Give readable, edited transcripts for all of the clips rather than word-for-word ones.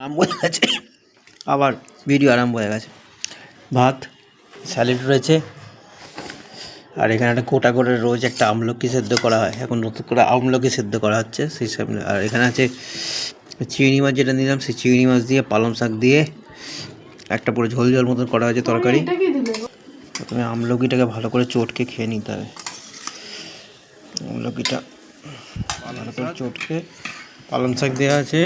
আরম্ভ হয়ে গেছে, আবার ভিডিও আরম্ভ হয়ে গেছে। ভাত, স্যালাড রয়েছে, আর এখানে একটা গোটা করে রোজ একটা আমলকি সেদ্ধ করা হয়। এখন নতুন করে আমলকি সেদ্ধ করা হচ্ছে সেই সামনে। আর এখানে আছে চিংড়ি মাছ, যেটা নিলাম সেই চিংড়ি মাছ দিয়ে পালং শাক দিয়ে একটা পুরো ঝোল ঝোল মতন করা হয়েছে তরকারি। প্রথমে আমলকিটাকে ভালো করে চটকে খেয়ে নিতে হবে। আমলকিটা ভালো করে চটকে, পালং শাক দেওয়া আছে,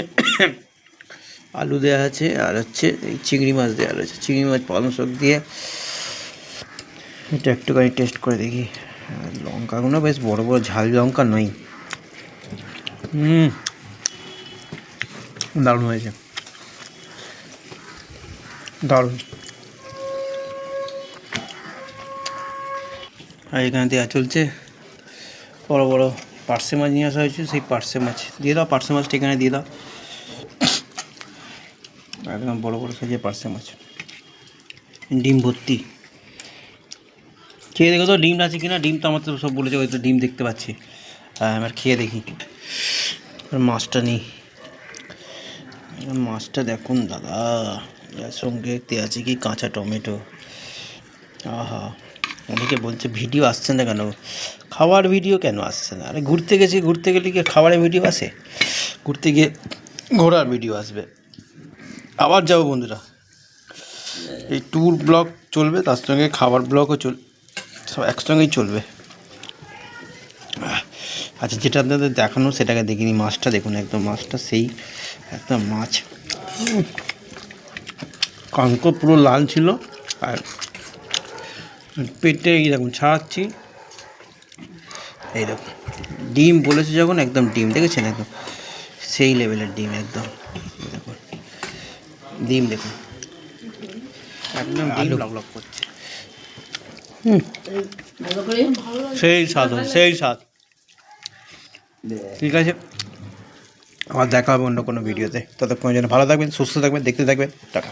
আলু দেওয়া আছে, আর হচ্ছে এই চিংড়ি মাছ দেওয়া রয়েছে। চিংড়ি মাছ পালং শাক দিয়ে এটা একটুখানি টেস্ট করে দেখি। লঙ্কাগুলো বেশ বড় বড়, ঝাল লঙ্কা নয়। দারুণ হয়েছে, দারুণ। আর এখানে দেওয়া চলছে বড় বড় পার্সে মাছ নিয়ে আসা হয়েছে, সেই পার্সে মাছ দিয়ে দাও। পার্সে মাছটা এখানে দিয়ে দাও, একদম বড় বড় সাইজের পার্সে মাছ। ডিম ভর্তি, খেয়ে দেখো তো ডিম আছে কিনা। ডিম তো আমার তো সব বলেছে, হয়তো ডিম দেখতে পাচ্ছি। হ্যাঁ, আমার খেয়ে দেখি। মাছটা নেই, মাছটা দেখুন দাদা, এর সঙ্গে দেওয়া আছে কি কাঁচা টমেটো। আহা, অনেকে বলছে ভিডিও আসছে না কেন, খাওয়ার ভিডিও কেন আসছে না? আরে ঘুরতে গেছি, ঘুরতে গেলে কি খাবারের ভিডিও আসে? ঘুরতে গিয়ে ঘোরার ভিডিও আসবে। আবার যাবো বন্ধুরা, এই ট্যুর ব্লগ চলবে, তার সঙ্গে খাবার ব্লগও সব একসঙ্গেই চলবে। আচ্ছা, যেটা আপনাদের দেখানো সেটাকে দেখিনি। মাছটা দেখুন, একদম মাছটা সেই একদম মাছ, কানকো পুরো লাল ছিল। আর পেটে এই দেখুন ছাড়াচ্ছি, এই দেখুন ডিম বলেছে যখন, একদম ডিম দেখেছেন, একদম সেই লেভেলের ডিম। একদম দেখুন ডিম, দেখুন একদম ডিম লক লক করছে। সেই স্বাদ, সেই স্বাদ। ঠিক আছে, আবার দেখা হবে অন্য কোনো ভিডিওতে। ততক্ষণের জন্য ভালো থাকবেন, সুস্থ থাকবেন, দেখতে থাকবেন। টাটা।